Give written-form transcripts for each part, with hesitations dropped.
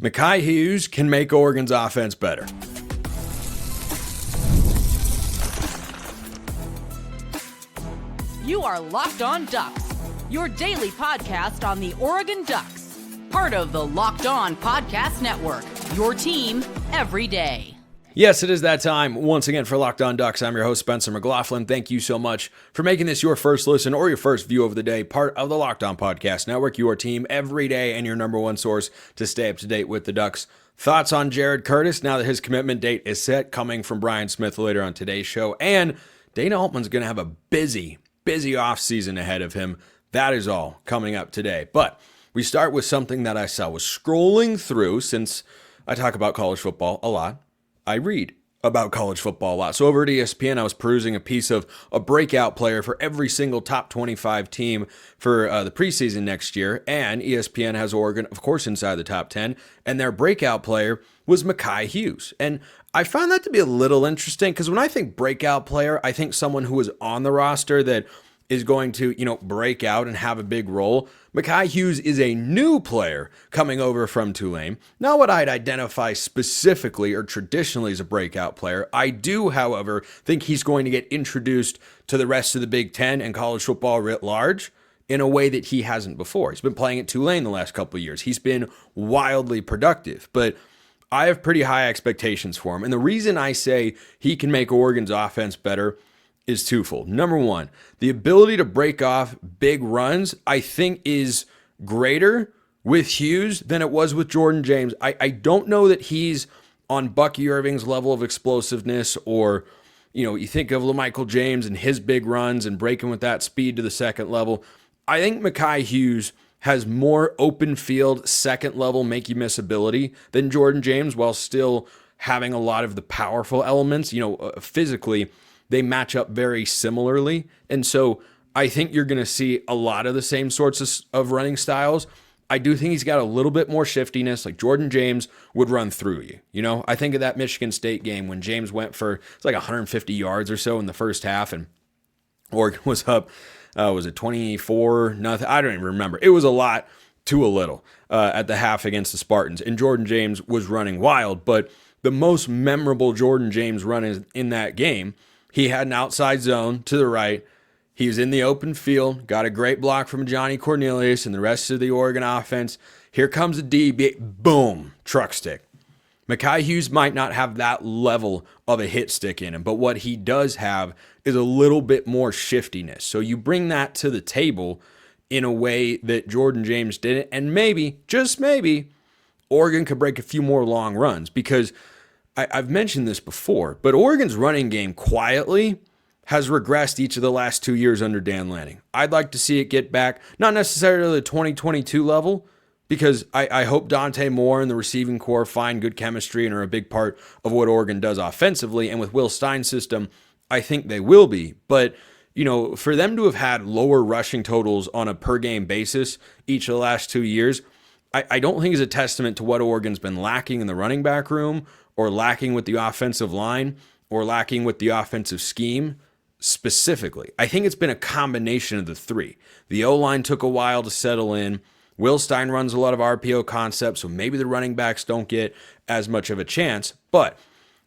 Makhi Hughes can make Oregon's offense better. You are Locked On Ducks, your daily podcast on the Oregon Ducks. Part of the Locked On Podcast Network, your team every day. Yes, it is that time once again for Locked On Ducks. I'm your host, Spencer McLaughlin. Thank you so much for making this your first listen or your first view of the day, part of the Locked On Podcast Network, your team every day and your number one source to stay up to date with the Ducks. Thoughts on Jared Curtis now that his commitment date is set, coming from Brian Smith later on today's show. And Dana Altman's going to have a busy offseason ahead of him. That is all coming up today. But we start with something that I saw. Was scrolling through, since I talk about college football a lot, I read about college football a lot. So over at ESPN, I was perusing a piece of a breakout player for every single top 25 team for the preseason next year. And ESPN has Oregon, of course, inside the top 10. And their breakout player was Makhi Hughes. And I found that to be a little interesting because when I think breakout player, I think someone who is on the roster that is going to, break out and have a big role. Makhi Hughes is a new player coming over from Tulane. Not what I'd identify specifically or traditionally as a breakout player. I do, however, think he's going to get introduced to the rest of the Big Ten and college football writ large in a way that he hasn't before. He's been playing at Tulane the last couple of years. He's been wildly productive, but I have pretty high expectations for him. And the reason I say he can make Oregon's offense better is twofold. Number one, the ability to break off big runs, I think, is greater with Hughes than it was with Jordan James. I don't know that he's on Bucky Irving's level of explosiveness, or, you think of LaMichael James and his big runs and breaking with that speed to the second level. I think Makhi Hughes has more open field, second level make you miss ability than Jordan James, while still having a lot of the powerful elements. Physically, they match up very similarly. And so I think you're going to see a lot of the same sorts of running styles. I do think he's got a little bit more shiftiness, like Jordan James would run through you. I think of that Michigan State game when James went for, it's like 150 yards or so in the first half, and Oregon was up, was it 24-0? I don't even remember. It was a lot to a little at the half against the Spartans, and Jordan James was running wild. But the most memorable Jordan James run is in that game. He had an outside zone to the right. He was in the open field, got a great block from Johnny Cornelius and the rest of the Oregon offense. Here comes a DB, boom, truck stick. Makhi Hughes might not have that level of a hit stick in him, but what he does have is a little bit more shiftiness. So you bring that to the table in a way that Jordan James didn't, and maybe, just maybe, Oregon could break a few more long runs, because I've mentioned this before, but Oregon's running game quietly has regressed each of the last 2 years under Dan Lanning. I'd like to see it get back, not necessarily to the 2022 level, because I hope Dante Moore and the receiving core find good chemistry and are a big part of what Oregon does offensively. And with Will Stein's system, I think they will be. But, for them to have had lower rushing totals on a per game basis each of the last 2 years, I don't think is a testament to what Oregon's been lacking in the running back room, or lacking with the offensive line, or lacking with the offensive scheme specifically. I think it's been a combination of the three. The O-line took a while to settle in. Will Stein runs a lot of RPO concepts, so maybe the running backs don't get as much of a chance. But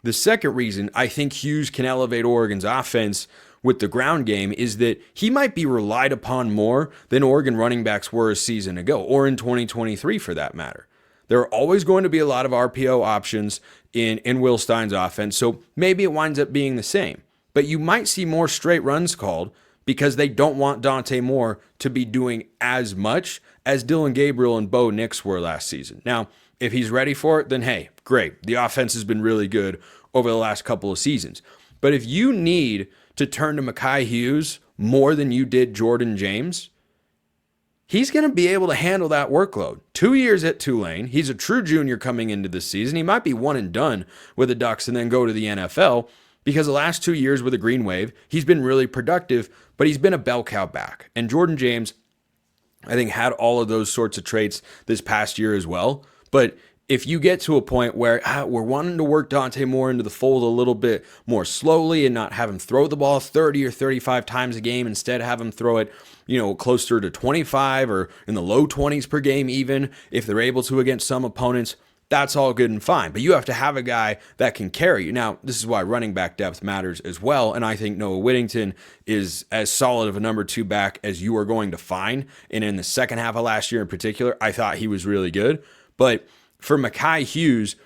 the second reason I think Hughes can elevate Oregon's offense with the ground game is that he might be relied upon more than Oregon running backs were a season ago, or in 2023 for that matter. There are always going to be a lot of RPO options in Will Stein's offense, so maybe it winds up being the same. But you might see more straight runs called because they don't want Dante Moore to be doing as much as Dylan Gabriel and Bo Nix were last season. Now, if he's ready for it, then hey, great. The offense has been really good over the last couple of seasons. But if you need to turn to Makhi Hughes more than you did Jordan James, he's going to be able to handle that workload. 2 years at Tulane. He's a true junior coming into this season. He might be one and done with the Ducks and then go to the NFL, because the last 2 years with the Green Wave, he's been really productive, but he's been a bell cow back. And Jordan James, I think, had all of those sorts of traits this past year as well. But if you get to a point where we're wanting to work Dante Moore into the fold a little bit more slowly and not have him throw the ball 30 or 35 times a game, instead have him throw it, closer to 25 or in the low 20s per game even, if they're able to against some opponents, that's all good and fine. But you have to have a guy that can carry you. Now, this is why running back depth matters as well. And I think Noah Whittington is as solid of a number 2 back as you are going to find. And in the second half of last year in particular, I thought he was really good. But for Makhi Hughes,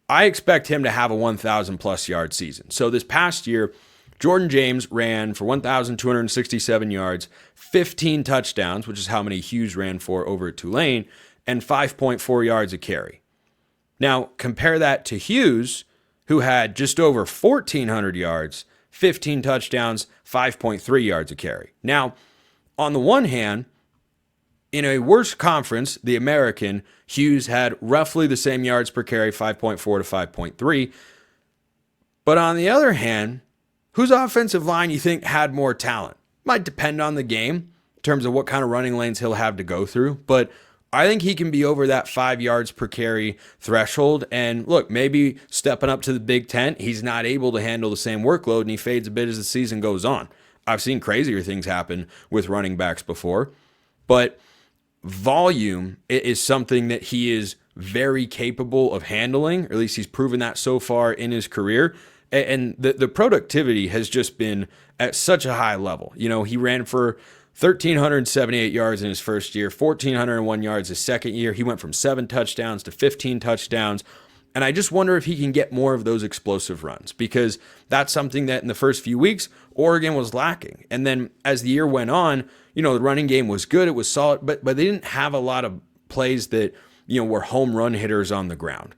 I expect him to have a 1,000 plus yard season. So this past year, Jordan James ran for 1,267 yards, 15 touchdowns, which is how many Hughes ran for over at Tulane, and 5.4 yards a carry. Now, compare that to Hughes, who had just over 1,400 yards, 15 touchdowns, 5.3 yards a carry. Now, on the one hand, in a worse conference, the American, Hughes had roughly the same yards per carry, 5.4 to 5.3. But on the other hand, whose offensive line you think had more talent? Might depend on the game in terms of what kind of running lanes he'll have to go through, but I think he can be over that 5 yards per carry threshold. And look, maybe stepping up to the Big Ten, he's not able to handle the same workload and he fades a bit as the season goes on. I've seen crazier things happen with running backs before, but volume is something that he is very capable of handling, or at least he's proven that so far in his career. And the productivity has just been at such a high level. You know, he ran for 1,378 yards in his first year, 1,401 yards his second year. He went from 7 touchdowns to 15 touchdowns. And I just wonder if he can get more of those explosive runs, because that's something that in the first few weeks, Oregon was lacking. And then as the year went on, you know, the running game was good. It was solid, but they didn't have a lot of plays that, you know, were home run hitters on the ground.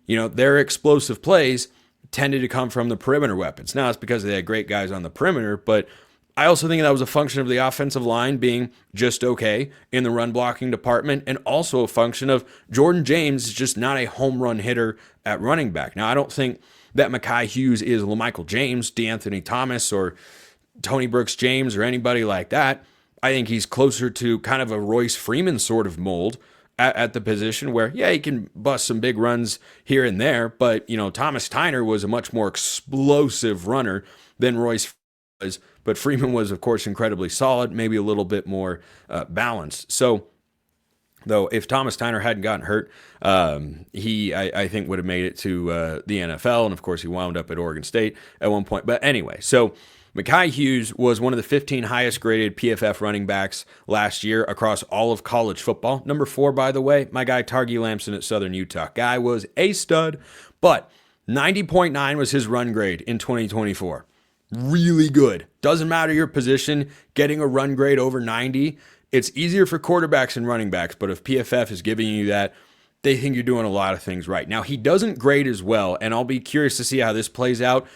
You know, their explosive plays tended to come from the perimeter weapons. Now, it's because they had great guys on the perimeter, but I also think that was a function of the offensive line being just okay in the run blocking department, and also a function of Jordan James is just not a home run hitter at running back. Now, I don't think that Makhi Hughes is LaMichael James, DeAnthony Thomas, or Tony Brooks James, or anybody like that. I think he's closer to kind of a Royce Freeman sort of mold at the position where, yeah, he can bust some big runs here and there, but, you know, Thomas Tyner was a much more explosive runner than Royce was, but Freeman was, of course, incredibly solid, maybe a little bit more balanced. So, though, if Thomas Tyner hadn't gotten hurt, I think would have made it to the NFL, and of course, he wound up at Oregon State at one point. But anyway, so Makhi Hughes was one of the 15 highest graded PFF running backs last year across all of college football. Number 4, by the way, my guy Targi Lamson at Southern Utah. Guy was a stud, but 90.9 was his run grade in 2024. Really good. Doesn't matter your position, getting a run grade over 90. It's easier for quarterbacks and running backs, but if PFF is giving you that, they think you're doing a lot of things right. Now, he doesn't grade as well, and I'll be curious to see how this plays out.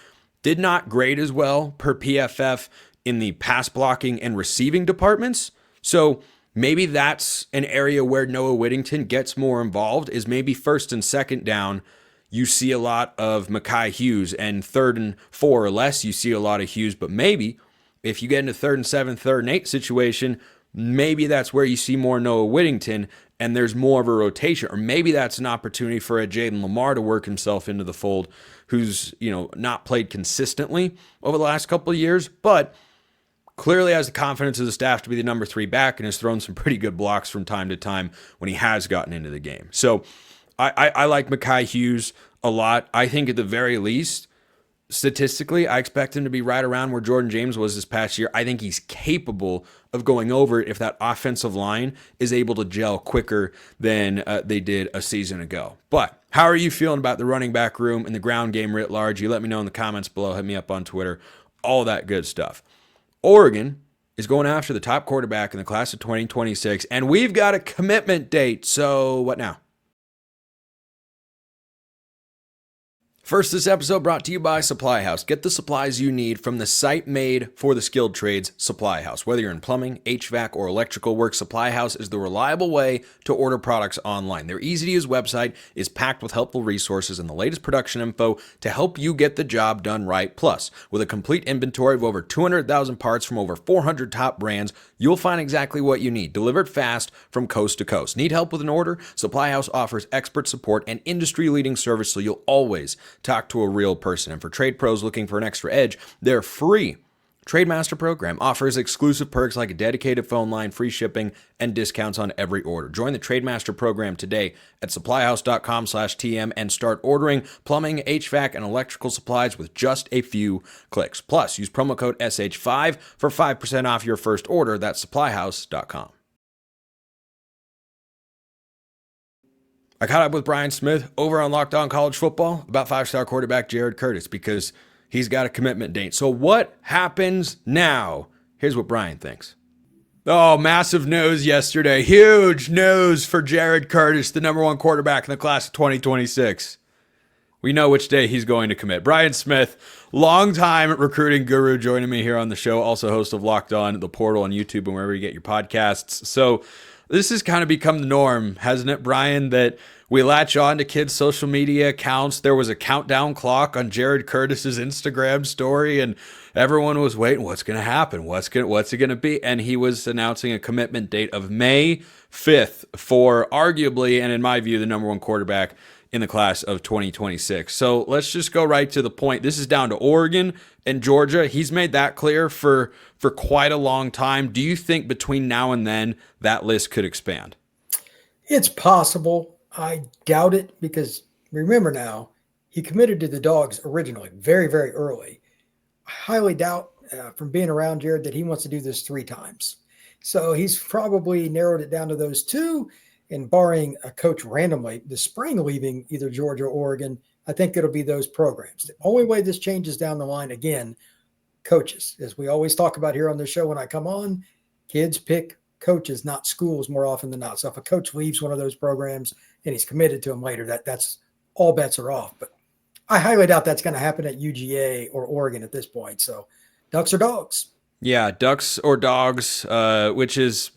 Did not grade as well per PFF in the pass blocking and receiving departments. So maybe that's an area where Noah Whittington gets more involved, is maybe first and second down, you see a lot of Makhi Hughes, and 3rd and 4 or less, you see a lot of Hughes. But maybe if you get into 3rd and 7, 3rd and 8 situation, maybe that's where you see more Noah Whittington and there's more of a rotation. Or maybe that's an opportunity for a Jaden Lamar to work himself into the fold, who's, you know, not played consistently over the last couple of years, but clearly has the confidence of the staff to be the number 3 back and has thrown some pretty good blocks from time to time when he has gotten into the game. So I like Makhi Hughes a lot. I think at the very least, statistically, I expect him to be right around where Jordan James was this past year. I think he's capable of going over it if that offensive line is able to gel quicker than they did a season ago. But how are you feeling about the running back room and the ground game writ large? You let me know in the comments below. Hit me up on Twitter. All that good stuff. Oregon is going after the top quarterback in the class of 2026, and we've got a commitment date. So what now? First, this episode brought to you by Supply House. Get the supplies you need from the site made for the skilled trades, Supply House. Whether you're in plumbing, HVAC, or electrical work, Supply House is the reliable way to order products online. Their easy-to-use website is packed with helpful resources and the latest production info to help you get the job done right. Plus, with a complete inventory of over 200,000 parts from over 400 top brands, you'll find exactly what you need, delivered fast from coast to coast. Need help with an order? Supply House offers expert support and industry-leading service, so you'll always talk to a real person. And for trade pros looking for an extra edge, their free Trademaster program offers exclusive perks like a dedicated phone line, free shipping, and discounts on every order. Join the Trademaster program today at supplyhouse.com/TM and start ordering plumbing, HVAC, and electrical supplies with just a few clicks. Plus, use promo code SH5 for 5% off your first order. That's supplyhouse.com. I caught up with Brian Smith over on Locked On College Football about five-star quarterback Jared Curtis because he's got a commitment date. So what happens now? Here's what Brian thinks. Oh, massive news yesterday. Huge news for Jared Curtis, the number one quarterback in the class of 2026. We know which day he's going to commit. Brian Smith, longtime recruiting guru, joining me here on the show, also host of Locked On, the portal on YouTube and wherever you get your podcasts. So this has kind of become the norm, hasn't it, Brian, that we latch on to kids' social media accounts. There was a countdown clock on Jared Curtis's Instagram story, and everyone was waiting, what's going to happen? What's it going to be? And he was announcing a commitment date of May 5th for arguably, and in my view, the number one quarterback in the class of 2026. So let's just go right to the point. This is down to Oregon and Georgia. He's made that clear for quite a long time. Do you think between now and then that list could expand? It's possible. I doubt it because remember now, he committed to the Dogs originally, very, very early. I highly doubt from being around Jared that he wants to do this 3 times. So he's probably narrowed it down to those 2. And barring a coach randomly this spring leaving either Georgia or Oregon, I think it'll be those programs. The only way this changes down the line, again, coaches. As we always talk about here on the show when I come on, kids pick coaches, not schools, more often than not. So if a coach leaves one of those programs and he's committed to them later, that's all bets are off. But I highly doubt that's going to happen at UGA or Oregon at this point. So Ducks or Dogs. Yeah, Ducks or Dogs, which is,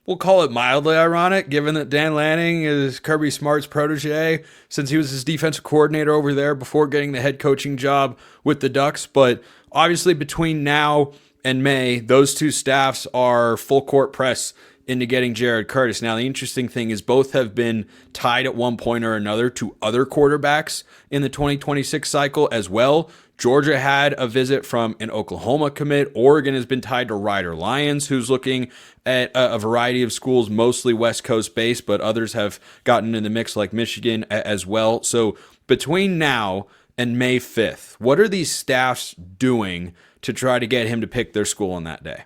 we'll call it mildly ironic, given that Dan Lanning is Kirby Smart's protege since he was his defensive coordinator over there before getting the head coaching job with the Ducks. But obviously between now and May, those 2 staffs are full court press into getting Jared Curtis. Now, the interesting thing is both have been tied at one point or another to other quarterbacks in the 2026 cycle as well. Georgia had a visit from an Oklahoma commit. Oregon has been tied to Ryder Lyons, who's looking at a variety of schools, mostly West Coast based, but others have gotten in the mix like Michigan as well. So between now and May 5th, what are these staffs doing to try to get him to pick their school on that day?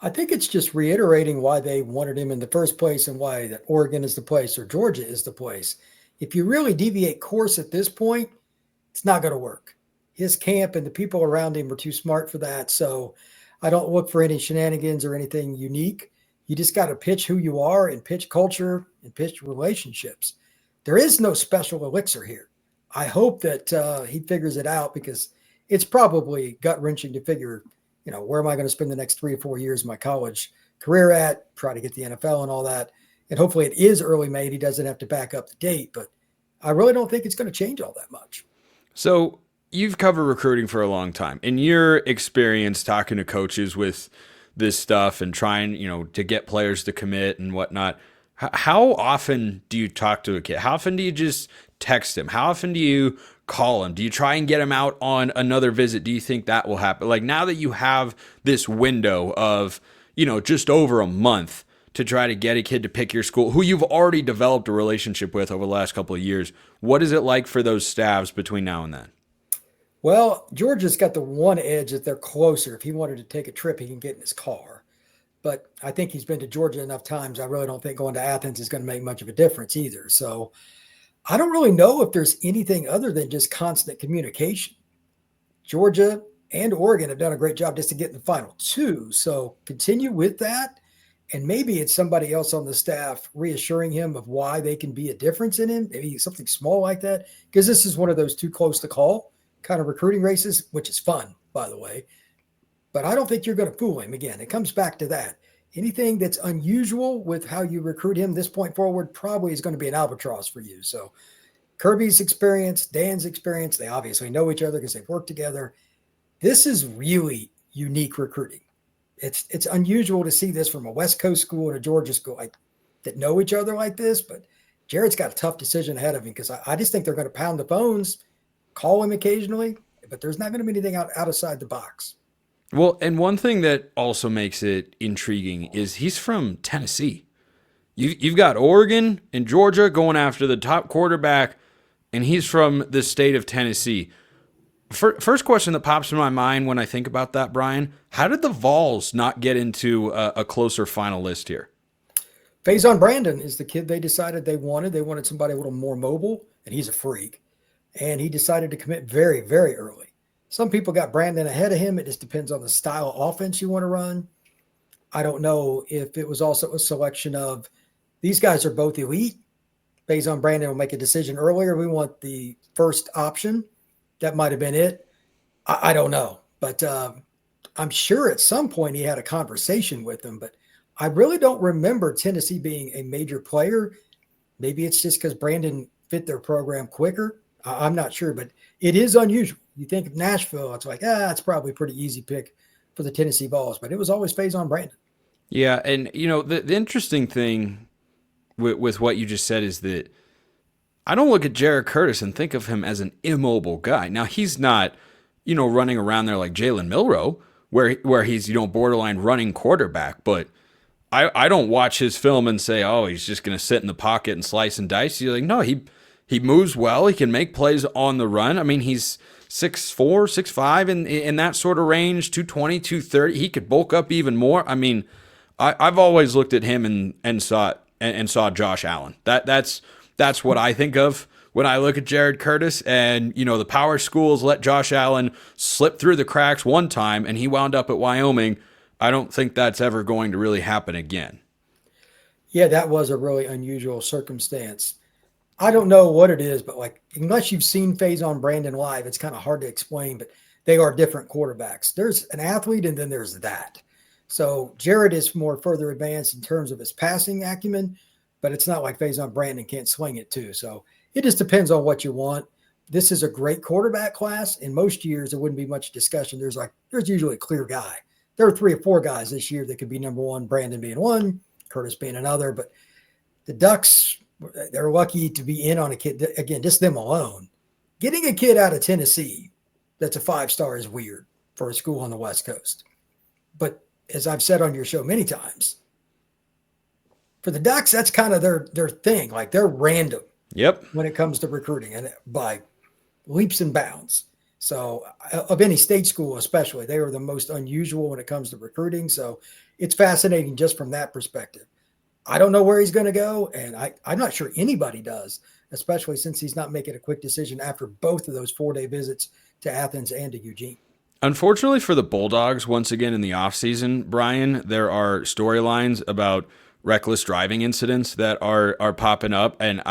I think it's just reiterating why they wanted him in the first place and why that Oregon is the place or Georgia is the place. If you really deviate course at this point, it's not going to work. His camp and the people around him are too smart for that. So I don't look for any shenanigans or anything unique. You just got to pitch who you are and pitch culture and pitch relationships. There is no special elixir here. I hope that he figures it out because it's probably gut-wrenching to figure, where am I going to spend the next 3 or 4 years of my college career at, try to get the NFL and all that. And hopefully it is early May. He doesn't have to back up the date, but I really don't think it's going to change all that much. So you've covered recruiting for a long time. In your experience talking to coaches with this stuff and trying, to get players to commit and whatnot, how often do you talk to a kid? How often do you just text him? How often do you call him? Do you try and get him out on another visit? Do you think that will happen? Like now that you have this window of, just over a month to try to get a kid to pick your school who you've already developed a relationship with over the last couple of years, what is it like for those staffs between now and then? Well, Georgia's got the one edge that they're closer. If he wanted to take a trip, he can get in his car. But I think he's been to Georgia enough times. I really don't think going to Athens is going to make much of a difference either. So I don't really know if there's anything other than just constant communication. Georgia and Oregon have done a great job just to get in the final 2. So continue with that. And maybe it's somebody else on the staff reassuring him of why they can be a difference in him. Maybe something small like that. Because this is one of those too close to call kind of recruiting races, which is fun, by the way. But I don't think you're going to fool him. Again, it comes back to that. Anything that's unusual with how you recruit him this point forward probably is going to be an albatross for you. So Kirby's experience, Dan's experience, they obviously know each other because they've worked together. This is really unique recruiting. It's unusual to see this from a West Coast school and a Georgia school that know each other like this. But Jared's got a tough decision ahead of him because I just think they're going to pound the phones, call him occasionally, but there's not going to be anything outside the box. Well, and one thing that also makes it intriguing is he's from Tennessee. You've got Oregon and Georgia going after the top quarterback, and he's from the state of Tennessee. First question that pops in my mind when I think about that, Brian, how did the Vols not get into a closer final list here? Faison Brandon is the kid they decided they wanted. They wanted somebody a little more mobile, and he's a freak. And he decided to commit very, very early. Some people got Brandon ahead of him. It just depends on the style of offense you want to run. I don't know if it was also a selection of these guys are both elite. Faison Brandon will make a decision earlier. We want the first option. That might have been it. I don't know. But I'm sure at some point he had a conversation with them. But I really don't remember Tennessee being a major player. Maybe it's just because Brandon fit their program quicker. I'm not sure, but it is unusual. You think of Nashville, it's like, it's probably a pretty easy pick for the Tennessee Vols, but it was always Faison Brandon. Yeah, and the interesting thing with what you just said is that I don't look at Jared Curtis and think of him as an immobile guy. Now, he's not, running around there like Jalen Milroe, where he's, borderline running quarterback, but I don't watch his film and say, oh, he's just going to sit in the pocket and slice and dice. You're like, no, he moves well. He can make plays on the run. I mean, he's 6'4", 6'5", in that sort of range, 220, 230. He could bulk up even more. I mean, I've always looked at him and saw Josh Allen. That's what I think of when I look at Jared Curtis. And, the power schools let Josh Allen slip through the cracks one time, and he wound up at Wyoming. I don't think that's ever going to really happen again. Yeah, that was a really unusual circumstance. I don't know what it is, but unless you've seen Faison Brandon live, it's kind of hard to explain, but they are different quarterbacks. There's an athlete and then there's that. So Jared is more further advanced in terms of his passing acumen, but it's not like Faison Brandon can't swing it too. So it just depends on what you want. This is a great quarterback class. In most years, there wouldn't be much discussion. There's usually a clear guy. There are 3 or 4 guys this year that could be number one, Brandon being one, Curtis being another, but the Ducks, they're lucky to be in on a kid. Again, just them alone. Getting a kid out of Tennessee that's a 5-star is weird for a school on the West Coast. But as I've said on your show many times, for the Ducks, that's kind of their thing. They're random. Yep. When it comes to recruiting, and by leaps and bounds. So of any state school especially, they are the most unusual when it comes to recruiting. So it's fascinating just from that perspective. I don't know where he's going to go, and I'm not sure anybody does, especially since he's not making a quick decision after both of those 4-day visits to Athens and to Eugene. Unfortunately for the Bulldogs, once again in the offseason, Brian, there are storylines about reckless driving incidents that are popping up, and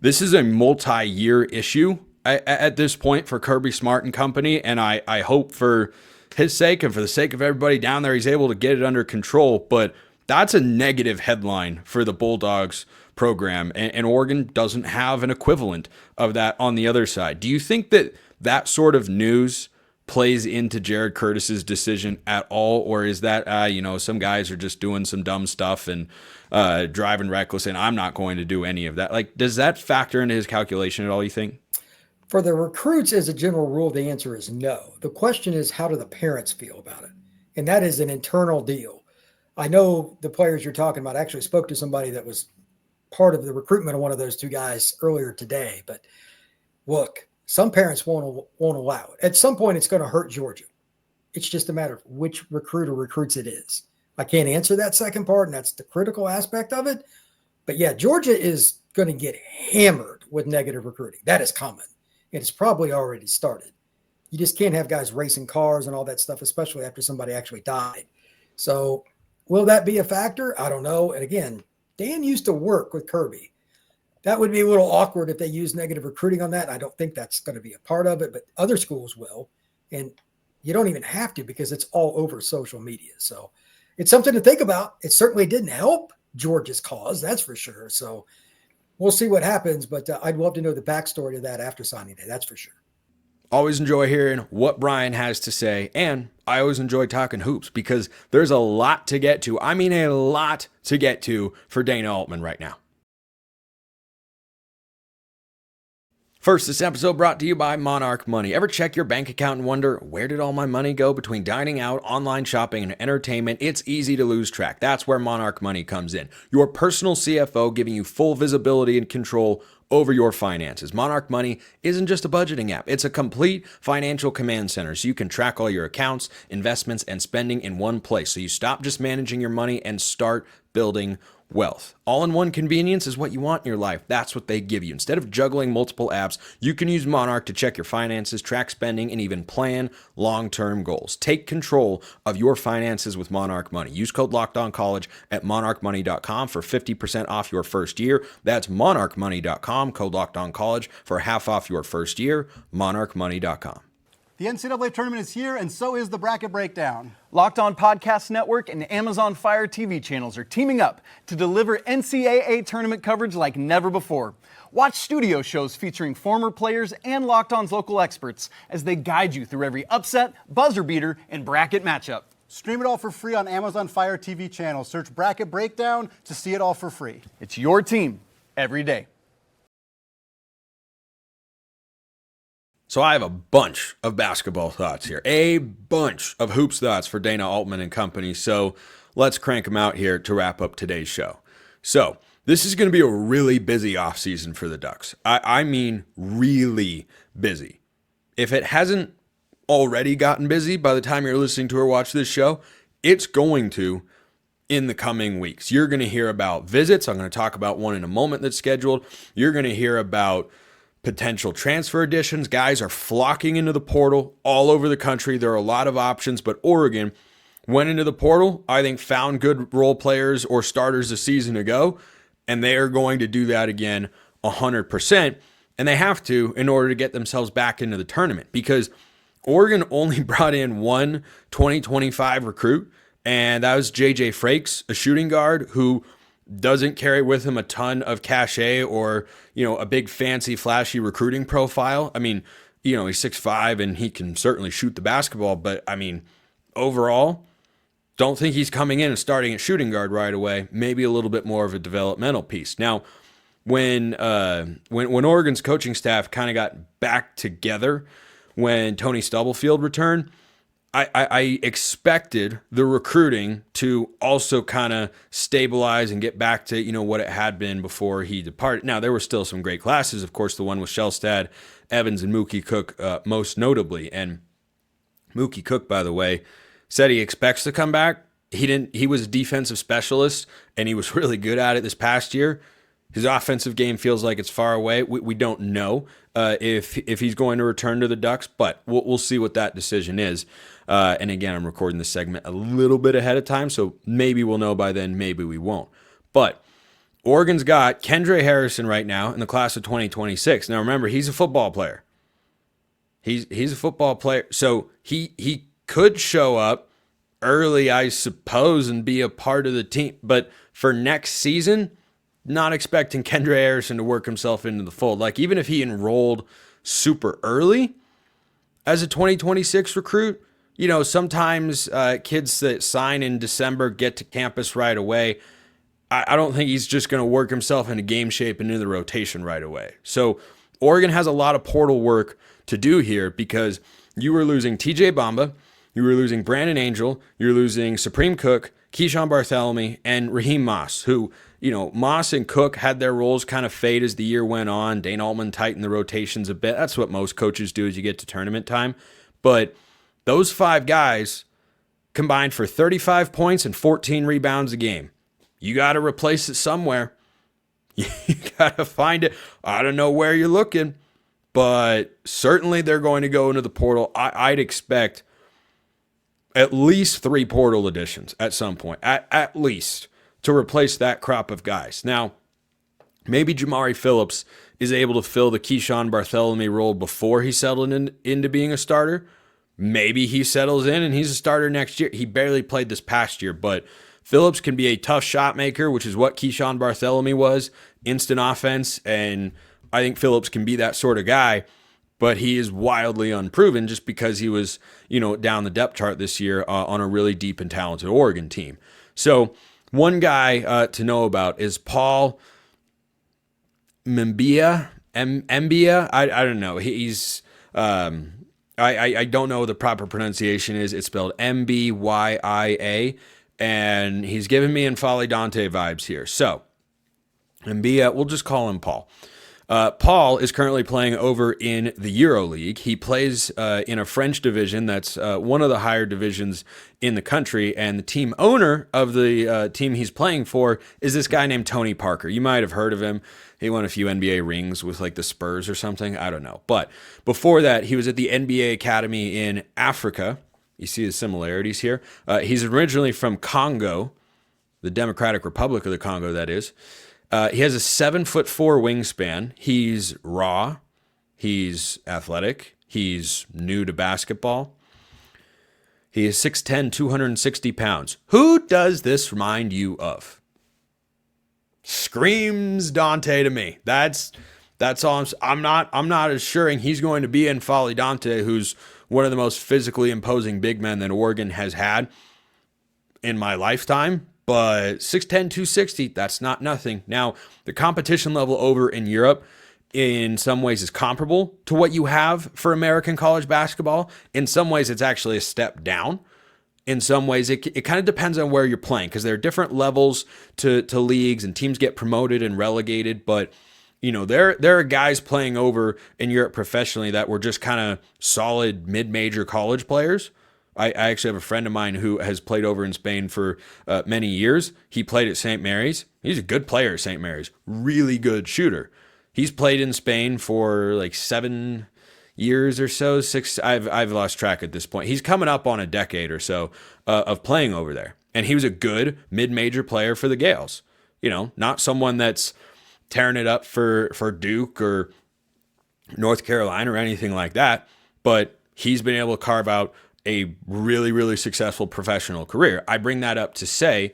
this is a multi-year issue at this point for Kirby Smart and company, and I hope for his sake and for the sake of everybody down there, he's able to get it under control, but that's a negative headline for the Bulldogs program, and Oregon doesn't have an equivalent of that on the other side. Do you think that sort of news plays into Jared Curtis's decision at all, or is that, some guys are just doing some dumb stuff and driving reckless, and I'm not going to do any of that? Does that factor into his calculation at all, you think? For the recruits, as a general rule, the answer is no. The question is, how do the parents feel about it? And that is an internal deal. I know the players you're talking about. I actually spoke to somebody that was part of the recruitment of one of those 2 guys earlier today. But look, some parents won't allow it. At some point, it's going to hurt Georgia. It's just a matter of which recruiter recruits it is. I can't answer that second part, and that's the critical aspect of it. But yeah, Georgia is going to get hammered with negative recruiting. That is common. And it's probably already started. You just can't have guys racing cars and all that stuff, especially after somebody actually died. So will that be a factor? I don't know. And again, Dan used to work with Kirby. That would be a little awkward if they use negative recruiting on that. I don't think that's going to be a part of it, but other schools will. And you don't even have to because it's all over social media. So it's something to think about. It certainly didn't help Georgia's cause, that's for sure. So we'll see what happens, but I'd love to know the backstory to that after signing day. That's for sure. Always enjoy hearing what Brian has to say, and I always enjoy talking hoops because there's a lot to get to. I mean, a lot to get to for Dana Altman right now. First, this episode brought to you by Monarch Money. Ever check your bank account and wonder, where did all my money go between dining out, online shopping, and entertainment? It's easy to lose track. That's where Monarch Money comes in. Your personal CFO giving you full visibility and control over your finances. Monarch Money isn't just a budgeting app. It's a complete financial command center, so you can track all your accounts, investments, and spending in one place. So you stop just managing your money and start building wealth. All-in-one convenience is what you want in your life. That's what they give you. Instead of juggling multiple apps, you can use Monarch to check your finances, track spending, and even plan long-term goals. Take control of your finances with Monarch Money. Use code LOCKEDONCollege at monarchmoney.com for 50% off your first year. That's monarchmoney.com, code LOCKEDONCollege for half off your first year, monarchmoney.com. The NCAA tournament is here, and so is the Bracket Breakdown. Locked On Podcast Network and Amazon Fire TV channels are teaming up to deliver NCAA tournament coverage like never before. Watch studio shows featuring former players and Locked On's local experts as they guide you through every upset, buzzer beater, and bracket matchup. Stream it all for free on Amazon Fire TV channel. Search Bracket Breakdown to see it all for free. It's your team every day. So I have a bunch of basketball thoughts here, a bunch of hoops thoughts for Dana Altman and company. So let's crank them out here to wrap up today's show. So this is going to be a really busy offseason for the Ducks. I mean really busy. If it hasn't already gotten busy by the time you're listening to or watch this show, it's going to in the coming weeks. You're going to hear about visits. I'm going to talk about one in a moment that's scheduled. You're going to hear about potential transfer additions. Guys are flocking into the portal all over the country. There are a lot of options, but Oregon went into the portal, I think found good role players or starters a season ago, and they are going to do that again 100%. And they have to in order to get themselves back into the tournament, because Oregon only brought in one 2025 recruit, and that was J.J. Frakes, a shooting guard who doesn't carry with him a ton of cachet or, a big fancy flashy recruiting profile. I mean, he's 6'5" and he can certainly shoot the basketball, but I mean, overall, don't think he's coming in and starting at shooting guard right away. Maybe a little bit more of a developmental piece. Now, when Oregon's coaching staff kind of got back together when Tony Stubblefield returned, I expected the recruiting to also kind of stabilize and get back to, what it had been before he departed. Now, there were still some great classes. Of course, the one with Shellstad, Evans, and Mookie Cook most notably. And Mookie Cook, by the way, said he expects to come back. He was a defensive specialist, and he was really good at it this past year. His offensive game feels like it's far away. We don't know if he's going to return to the Ducks, but we'll see what that decision is. And again, I'm recording this segment a little bit ahead of time, so maybe we'll know by then, maybe we won't. But Oregon's got Kendra Harrison right now in the class of 2026. Now remember, he's a football player. He's a football player, so he could show up early, I suppose, and be a part of the team. But for next season, not expecting Kendra Harrison to work himself into the fold. Like, even if he enrolled super early as a 2026 recruit, sometimes kids that sign in December get to campus right away. I don't think he's just going to work himself into game shape and into the rotation right away. So Oregon has a lot of portal work to do here, because you were losing TJ Bamba, you were losing Brandon Angel, you're losing Supreme Cook, Keyshawn Bartholomew, and Raheem Moss, who, Moss and Cook had their roles kind of fade as the year went on. Dana Altman tightened the rotations a bit. That's what most coaches do as you get to tournament time. But those five guys combined for 35 points and 14 rebounds a game. You got to replace it somewhere. You got to find it. I don't know where you're looking, but certainly they're going to go into the portal. I'd expect at least 3 portal additions at some point, at least, to replace that crop of guys. Now, maybe Jamari Phillips is able to fill the Keyshawn Bartholomew role before he settled into being a starter. Maybe he settles in and he's a starter next year. He barely played this past year, but Phillips can be a tough shot maker, which is what Keyshawn Bartholomew was, instant offense, and I think Phillips can be that sort of guy, but he is wildly unproven just because he was, down the depth chart this year on a really deep and talented Oregon team. So one guy to know about is Paul Mbia, Mbia. I don't know. He's I don't know what the proper pronunciation is. It's spelled Mbya, and he's giving me N'Faly Dante vibes here. So Mbia, we'll just call him Paul. Paul is currently playing over in the EuroLeague. He plays in a French division that's one of the higher divisions in the country, and the team owner of the team he's playing for is this guy named Tony Parker. You might have heard of him. He won a few NBA rings with like the Spurs or something. I don't know. But before that, he was at the NBA Academy in Africa. You see the similarities here. He's originally from Congo, the Democratic Republic of the Congo, that is. He has a 7'4" wingspan. He's raw. He's athletic. He's new to basketball. He is 6'10", 260 pounds. Who does this remind you of? Screams Dante to me. That's all. I'm not assuring he's going to be N'Faly Dante, who's one of the most physically imposing big men that Oregon has had in my lifetime. But 6'10", 260, that's not nothing. Now, the competition level over in Europe in some ways is comparable to what you have for American college basketball. In some ways, it's actually a step down. In some ways, it kind of depends on where you're playing, because there are different levels to leagues, and teams get promoted and relegated. But, you know, there are guys playing over in Europe professionally that were just kind of solid mid-major college players. I actually have a friend of mine who has played over in Spain for many years. He played at St. Mary's. He's a good player at St. Mary's. Really good shooter. He's played in Spain for like 7 years or so. 6. I've lost track at this point. He's coming up on a decade or so of playing over there. And he was a good mid-major player for the Gales. You know, not someone that's tearing it up for Duke or North Carolina or anything like that. But he's been able to carve out a really, really successful professional career. I bring that up to say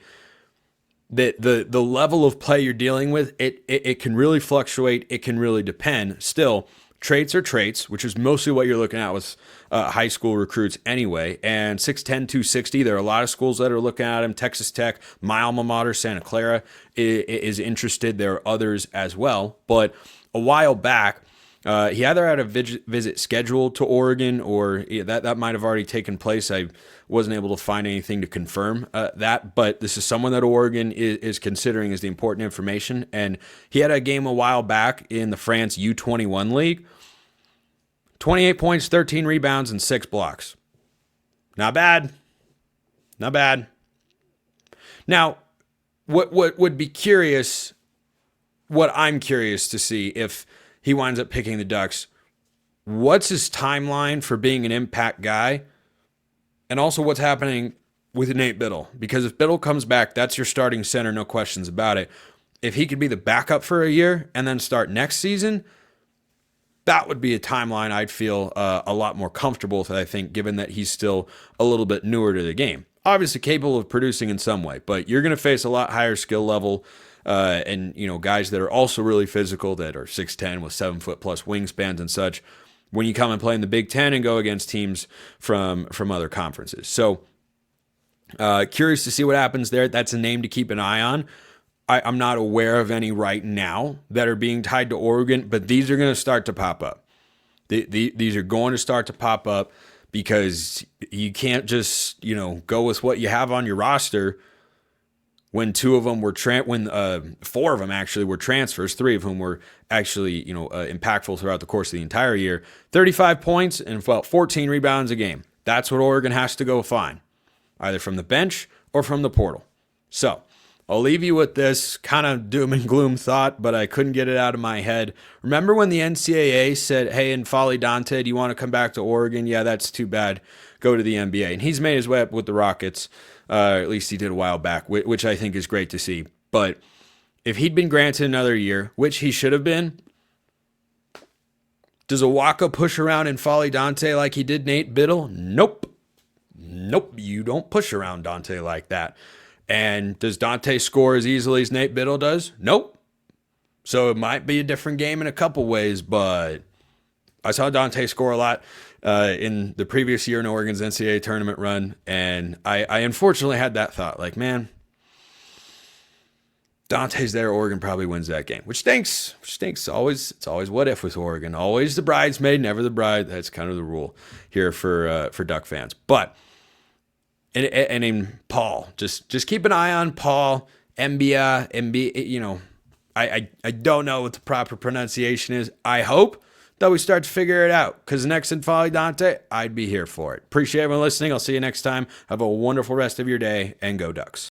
that the level of play you're dealing with, it can really fluctuate. It can really depend. Still, traits are traits, which is mostly what you're looking at with high school recruits anyway. And 6'10", 260, there are a lot of schools that are looking at him. Texas Tech, my alma mater, Santa Clara, is interested. There are others as well. But a while back, he either had a visit scheduled to Oregon, or that might have already taken place. I wasn't able to find anything to confirm that, but this is someone that Oregon is considering as the important information. And he had a game a while back in the France U21 League. 28 points, 13 rebounds, and 6 blocks. Not bad. Not bad. Now, what would be curious, what I'm curious to see if he winds up picking the Ducks, what's his timeline for being an impact guy? And also what's happening with Nate Biddle? Because if Biddle comes back, that's your starting center, no questions about it. If he could be the backup for a year and then start next season, that would be a timeline I'd feel a lot more comfortable with, I think, given that he's still a little bit newer to the game. Obviously capable of producing in some way, but you're going to face a lot higher skill level and, you know, guys that are also really physical, that are 6'10" with 7-foot plus wingspans and such, when you come and play in the Big Ten and go against teams from other conferences. So curious to see what happens there. That's a name to keep an eye on. I'm not aware of any right now that are being tied to Oregon, but these are going to start to pop up. These are going to start to pop up because you can't just, you know, go with what you have on your roster when 2 of them were 4 of them actually were transfers, 3 of whom were actually, you know, impactful throughout the course of the entire year. 35 points and about 14 rebounds a game. That's what Oregon has to go find, either from the bench or from the portal. So I'll leave you with this kind of doom and gloom thought, but I couldn't get it out of my head. Remember when the NCAA said, hey, N'Faly Dante, do you want to come back to Oregon? Yeah, that's too bad. Go to the NBA. And he's made his way up with the Rockets. At least he did a while back, which I think is great to see. But if he'd been granted another year, which he should have been, does Awaka push around N'Faly Dante like he did Nate Biddle? Nope. You don't push around Dante like that. And does Dante score as easily as Nate Biddle does? Nope. So it might be a different game in a couple ways, but I saw Dante score a lot in the previous year in Oregon's NCAA tournament run, and I unfortunately had that thought, like, man, Dante's there, Oregon probably wins that game, which stinks. It's always what if with Oregon. Always the bridesmaid, never the bride. That's kind of the rule here for Duck fans. But and in Paul, just keep an eye on Paul Mbia. You know, I don't know what the proper pronunciation is. I hope that we start to figure it out, because next in Folly Dante, I'd be here for it. Appreciate everyone listening. I'll see you next time. Have a wonderful rest of your day, and go Ducks.